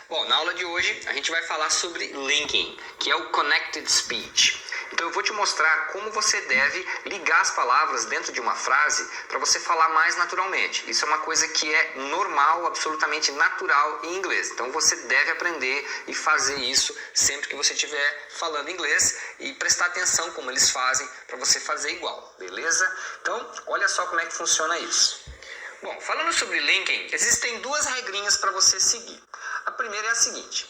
Bom, na aula de hoje a gente vai falar sobre linking, que é o Connected Speech. Então eu vou te mostrar como você deve ligar as palavras dentro de uma frase para você falar mais naturalmente. Isso é uma coisa que é normal, absolutamente natural em inglês. Então você deve aprender e fazer isso sempre que você estiver falando inglês e prestar atenção como eles fazem para você fazer igual, beleza? Então, olha só como é que funciona isso. Bom, falando sobre linking, existem duas regrinhas para você seguir. A primeira é a seguinte: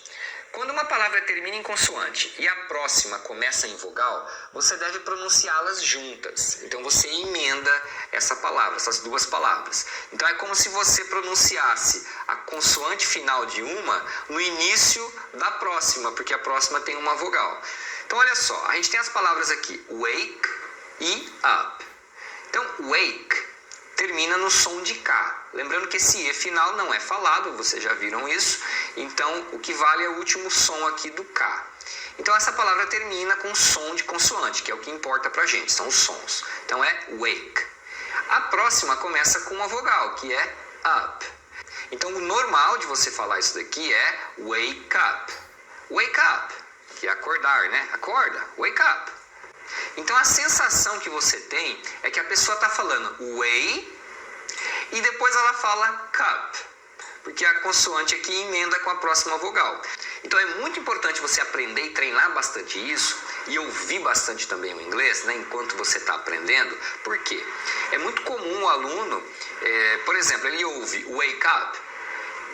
quando uma palavra termina em consoante e a próxima começa em vogal, você deve pronunciá-las juntas. Então você emenda essa palavra, essas duas palavras. Então é como se você pronunciasse a consoante final de uma no início da próxima, porque a próxima tem uma vogal. Então olha só, a gente tem as palavras aqui, wake e up. Então wake termina no som de K. Lembrando que esse E final não é falado, vocês já viram isso. Então, o que vale é o último som aqui do K. Então, essa palavra termina com som de consoante, que é o que importa pra gente, são os sons. Então, é wake. A próxima começa com uma vogal, que é up. Então, o normal de você falar isso daqui é wake up. Wake up, que é acordar, né? Acorda, wake up. Então a sensação que você tem é que a pessoa está falando way e depois ela fala cup, porque a consoante aqui emenda com a próxima vogal. Então é muito importante você aprender e treinar bastante isso e ouvir bastante também o inglês, né, enquanto você está aprendendo. Por quê? É muito comum o aluno, por exemplo, ele ouve wake up,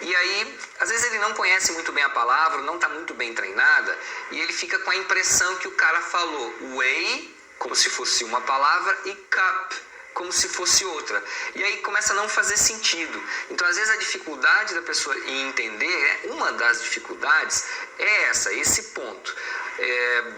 e aí, às vezes ele não conhece muito bem a palavra, não está muito bem treinada, e ele fica com a impressão que o cara falou way, como se fosse uma palavra, e cup, como se fosse outra. E aí começa a não fazer sentido. Então, às vezes, a dificuldade da pessoa em entender, uma das dificuldades é esse ponto.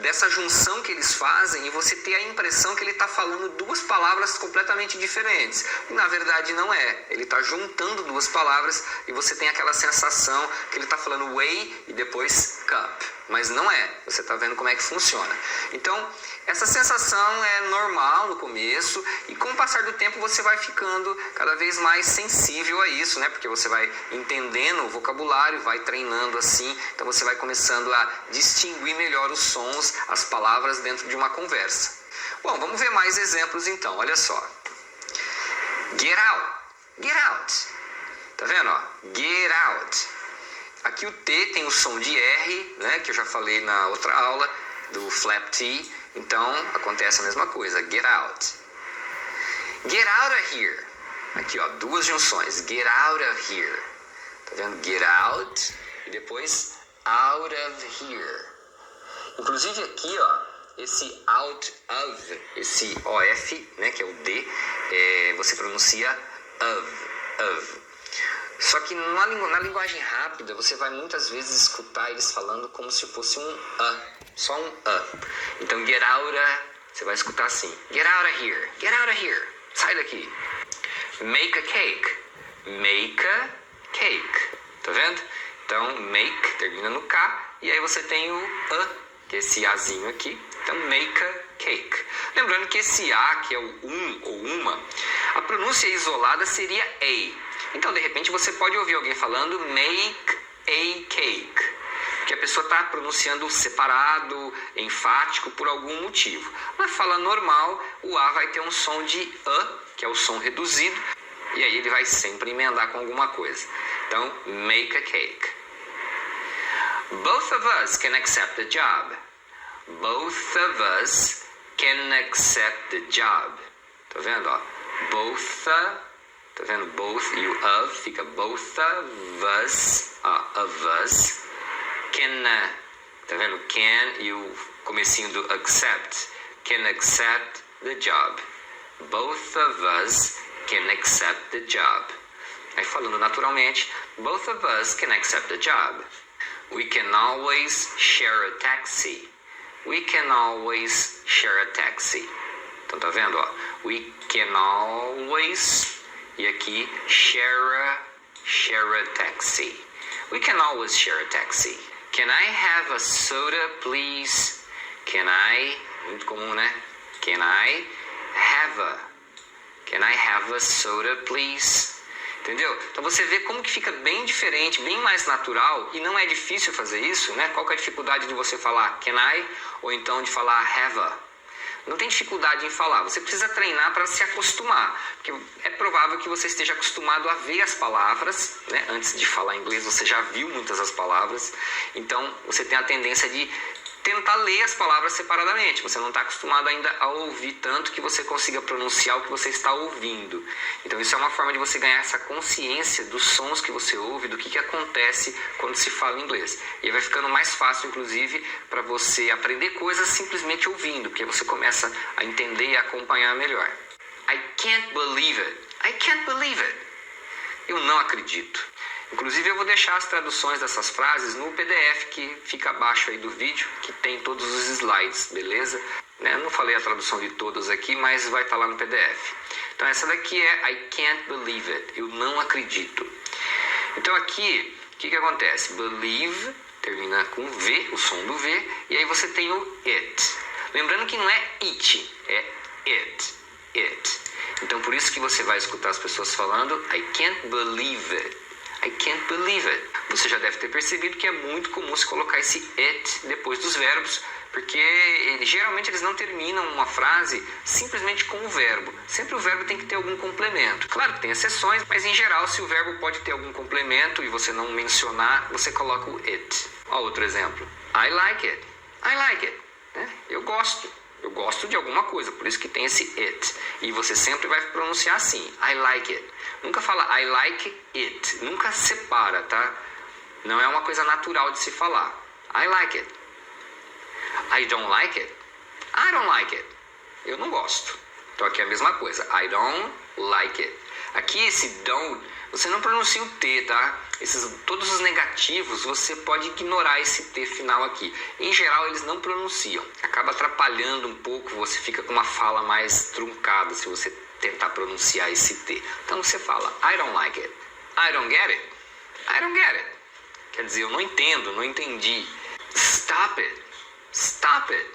Dessa junção que eles fazem e você ter a impressão que ele está falando duas palavras completamente diferentes. E na verdade não é. Ele está juntando duas palavras e você tem aquela sensação que ele está falando way e depois cup. Mas não é. Você está vendo como é que funciona. Então, essa sensação é normal no começo e com o passar do tempo você vai ficando cada vez mais sensível a isso, né? Porque você vai entendendo o vocabulário, vai treinando assim, então você vai começando a distinguir melhor os sons, as palavras dentro de uma conversa. Bom, vamos ver mais exemplos então, olha só. Get out, get out. Tá vendo, ó? Get out. Aqui o T tem o som de R, né? Que eu já falei na outra aula, do flap T. Então, acontece a mesma coisa, get out. Get out of here. Aqui, ó, duas junções, get out of here. Tá vendo? Get out e depois out of here. Inclusive aqui, ó, esse out of, esse OF, né, que é o D, você pronuncia of. Só que na linguagem rápida, você vai muitas vezes escutar eles falando como se fosse um só um Então, get out of, você vai escutar assim, get out of here, sai daqui. Make a cake, tá vendo? Então, make termina no K, e aí você tem o que é esse Azinho aqui, então make a cake. Lembrando que esse A, que é o ou uma, a pronúncia isolada seria a. Então, de repente, você pode ouvir alguém falando make a cake, porque a pessoa está pronunciando separado, enfático, por algum motivo. Na fala normal, o A vai ter um som de que é o som reduzido, e aí ele vai sempre emendar com alguma coisa. Então, make a cake. Both of us can accept the job. Both of us can accept the job. Tá vendo, ó? Tá vendo? Both e o of fica both of us, can, tá vendo? Can e o comecinho do accept, can accept the job. Both of us can accept the job. Aí falando naturalmente, both of us can accept the job. We can always share a taxi. We can always share a taxi. Então tá vendo, ó? We can always, e aqui share a taxi. We can always share a taxi. Can I have a soda, please? Can I, muito comum, né? Can I have a soda, please? Entendeu? Então você vê como que fica bem diferente, bem mais natural, e não é difícil fazer isso, né? Qual que é a dificuldade de você falar can I, ou então de falar have a? Não tem dificuldade em falar, você precisa treinar para se acostumar, porque é provável que você esteja acostumado a ver as palavras, né? Antes de falar inglês você já viu muitas das palavras, então você tem a tendência de tentar ler as palavras separadamente. Você não está acostumado ainda a ouvir tanto que você consiga pronunciar o que você está ouvindo. Então isso é uma forma de você ganhar essa consciência dos sons que você ouve, do que acontece quando se fala inglês. E aí vai ficando mais fácil, inclusive, para você aprender coisas simplesmente ouvindo, porque você começa a entender e acompanhar melhor. I can't believe it. I can't believe it. Eu não acredito. Inclusive eu vou deixar as traduções dessas frases no PDF que fica abaixo aí do vídeo, que tem todos os slides, beleza? Eu não falei a tradução de todas aqui, mas vai estar lá no PDF. Então essa daqui é I can't believe it, eu não acredito. Então aqui, o que acontece? Believe termina com V, o som do V, e aí você tem o it. Lembrando que não é it, é it, it. Então por isso que você vai escutar as pessoas falando I can't believe it. I can't believe it. Você já deve ter percebido que é muito comum se colocar esse it depois dos verbos, porque geralmente eles não terminam uma frase simplesmente com o verbo. Sempre o verbo tem que ter algum complemento. Claro que tem exceções, mas em geral, se o verbo pode ter algum complemento e você não mencionar, você coloca o it. Ó, outro exemplo. I like it. I like it. Eu gosto. Eu gosto de alguma coisa, por isso que tem esse it. E você sempre vai pronunciar assim, I like it. Nunca fala I like it. Nunca separa, tá? Não é uma coisa natural de se falar. I like it. I don't like it. I don't like it. Eu não gosto. Então aqui é a mesma coisa. I don't like it. Aqui esse don't, você não pronuncia o T, tá? Todos os negativos, você pode ignorar esse T final aqui. Em geral, eles não pronunciam. Acaba atrapalhando um pouco, você fica com uma fala mais truncada se você tentar pronunciar esse T. Então você fala, I don't like it. I don't get it. I don't get it. Quer dizer, eu não entendo, não entendi. Stop it. Stop it.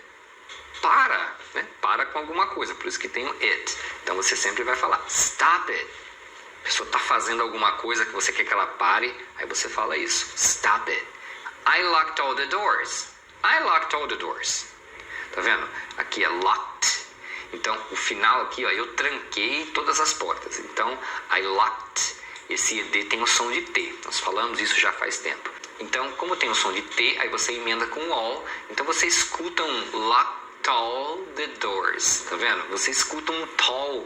Para, né? Para com alguma coisa, por isso que tem o it. Então você sempre vai falar, stop it. A pessoa está fazendo alguma coisa que você quer que ela pare, aí você fala isso, stop it. I locked all the doors. I locked all the doors. Tá vendo? Aqui é locked. Então, o final aqui, ó, eu tranquei todas as portas. Então, I locked. Esse ED tem o som de T. Nós falamos isso já faz tempo. Então, como tem o som de T, aí você emenda com all. Então, você escuta um locked all the doors. Tá vendo? Você escuta um tall.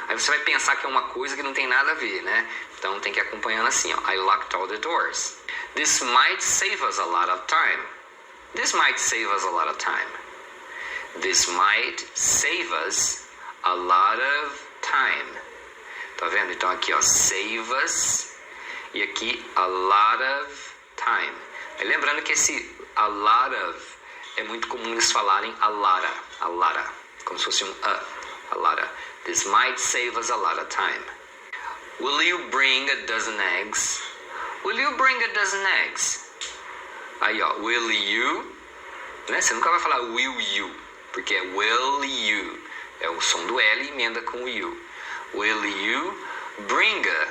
Aí você vai pensar que é uma coisa que não tem nada a ver, né? Então tem que ir acompanhando assim, ó. I locked all the doors. This might save us a lot of time. This might save us a lot of time. This might save us a lot of time. Tá vendo? Então aqui, ó, save us. E aqui, a lot of time. Aí lembrando que esse a lot of é muito comum eles falarem a lotta. Como se fosse um a lotta. This might save us a lot of time. Will you bring a dozen eggs? Will you bring a dozen eggs? Aí, ó, will you, né? Você nunca vai falar will you, porque é will you. É o som do L e emenda com o you. Will you bring a,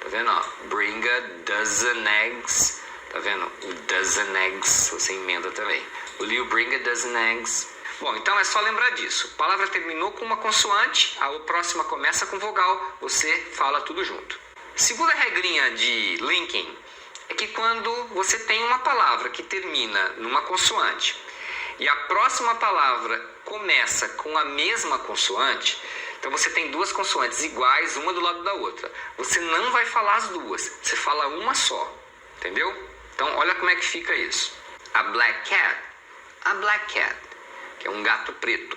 tá vendo, ó? Bring a dozen eggs. Tá vendo? O dozen eggs, você emenda também. Will you bring a dozen eggs? Bom, então é só lembrar disso. A palavra terminou com uma consoante, a próxima começa com vogal, você fala tudo junto. Segunda regrinha de linking é que quando você tem uma palavra que termina numa consoante e a próxima palavra começa com a mesma consoante, então você tem duas consoantes iguais, uma do lado da outra. Você não vai falar as duas, você fala uma só, entendeu? Então olha como é que fica isso. A black cat. A black cat. Que é um gato preto.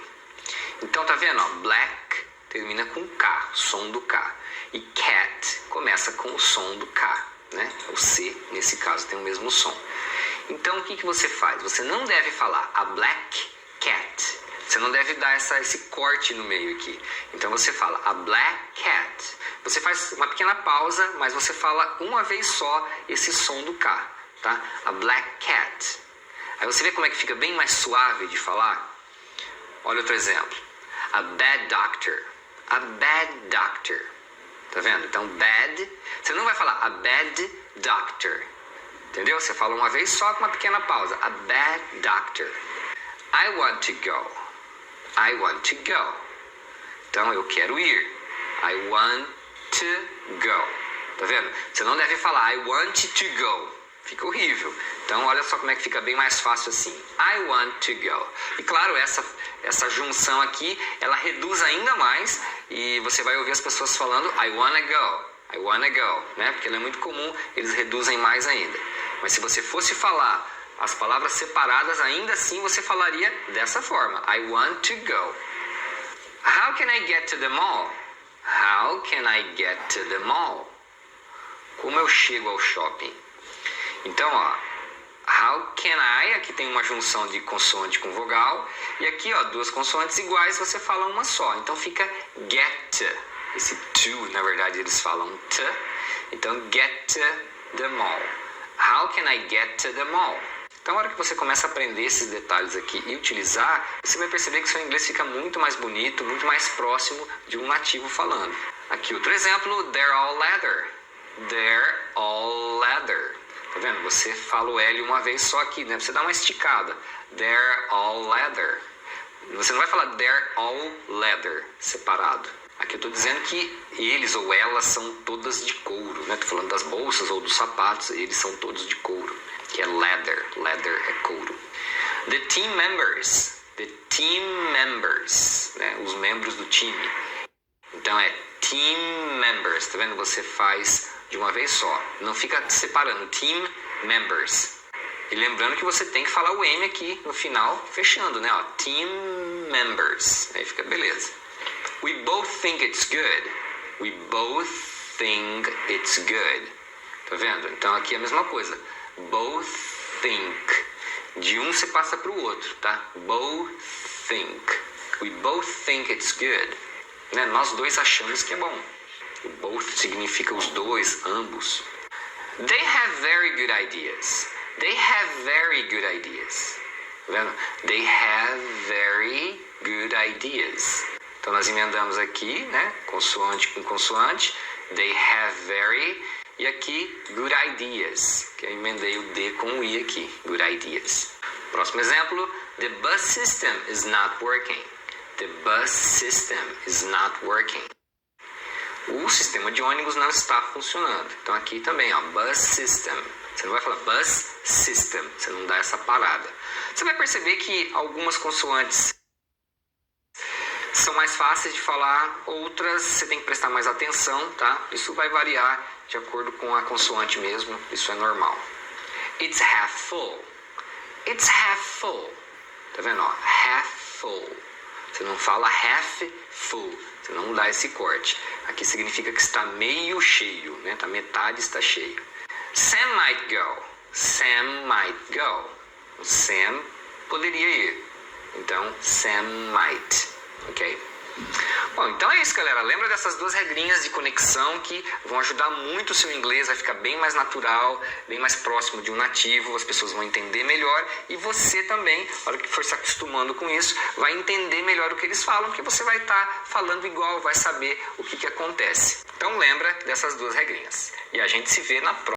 Então tá vendo, ó, black termina com K, som do K. E cat começa com o som do K, né? O C, nesse caso, tem o mesmo som. Então o que você faz? Você não deve falar a black cat. Você não deve dar esse corte no meio aqui. Então você fala a black cat. Você faz uma pequena pausa, mas você fala uma vez só esse som do K, tá? A black cat. Aí você vê como é que fica bem mais suave de falar? Olha outro exemplo. A bad doctor. A bad doctor. Tá vendo? Então, bad, você não vai falar a bad doctor. Entendeu? Você fala uma vez só com uma pequena pausa. A bad doctor. I want to go. I want to go. Então, eu quero ir. I want to go. Tá vendo? Você não deve falar I want to go. Fica horrível. Então, olha só como é que fica bem mais fácil assim. I want to go. E claro, essa junção aqui, ela reduz ainda mais e você vai ouvir as pessoas falando I wanna go. I wanna go, né? Porque ela é muito comum, eles reduzem mais ainda. Mas se você fosse falar as palavras separadas, ainda assim você falaria dessa forma. I want to go. How can I get to the mall? How can I get to the mall? Como eu chego ao shopping? Então, ó, how can I, aqui tem uma junção de consoante com vogal, e aqui, ó, duas consoantes iguais, você fala uma só. Então fica get. Esse to, na verdade, eles falam t. Então, get to the mall. How can I get to the mall? Então, na hora que você começa a aprender esses detalhes aqui e utilizar, você vai perceber que seu inglês fica muito mais bonito, muito mais próximo de um nativo falando. Aqui outro exemplo, they're all leather. They're all leather. Tá vendo? Você fala o L uma vez só aqui, né? Você dá uma esticada. They're all leather. Você não vai falar they're all leather separado. Aqui eu estou dizendo que eles ou elas são todas de couro, né? Estou falando das bolsas ou dos sapatos, eles são todos de couro, que é leather. Leather é couro. The team members. The team members, né? Os membros do time. Então é team members, tá vendo? Você faz de uma vez só, não fica separando, team members. E lembrando que você tem que falar o M aqui no final, fechando, né? Ó, team members. Aí fica beleza. We both think it's good. We both think it's good. Tá vendo? Então aqui é a mesma coisa. Both think. De um você passa para o outro, tá? Both think. We both think it's good. Né? Nós dois achamos que é bom. O both significa os dois, ambos. They have very good ideas. They have very good ideas. Tá vendo? They have very good ideas. Então nós emendamos aqui, né? Consoante com consoante. They have very. E aqui, good ideas. Que eu emendei o D com o I aqui. Good ideas. Próximo exemplo. The bus system is not working. The bus system is not working. O sistema de ônibus não está funcionando. Então aqui também, ó, bus system. Você não vai falar bus system, você não dá essa parada. Você vai perceber que algumas consoantes são mais fáceis de falar, outras você tem que prestar mais atenção, tá? Isso vai variar de acordo com a consoante mesmo, isso é normal. It's half full. It's half full. Tá vendo, ó? Half full. Você não fala half full, você não dá esse corte. Aqui significa que está meio cheio, né? Tá, metade está cheio. Sam might go. Sam might go. O Sam poderia ir. Então, Sam might. Ok? Bom, então é isso, galera. Lembra dessas duas regrinhas de conexão que vão ajudar muito o seu inglês, vai ficar bem mais natural, bem mais próximo de um nativo, as pessoas vão entender melhor e você também, na hora que for se acostumando com isso, vai entender melhor o que eles falam, porque você vai estar falando igual, vai saber o que acontece. Então lembra dessas duas regrinhas. E a gente se vê na próxima.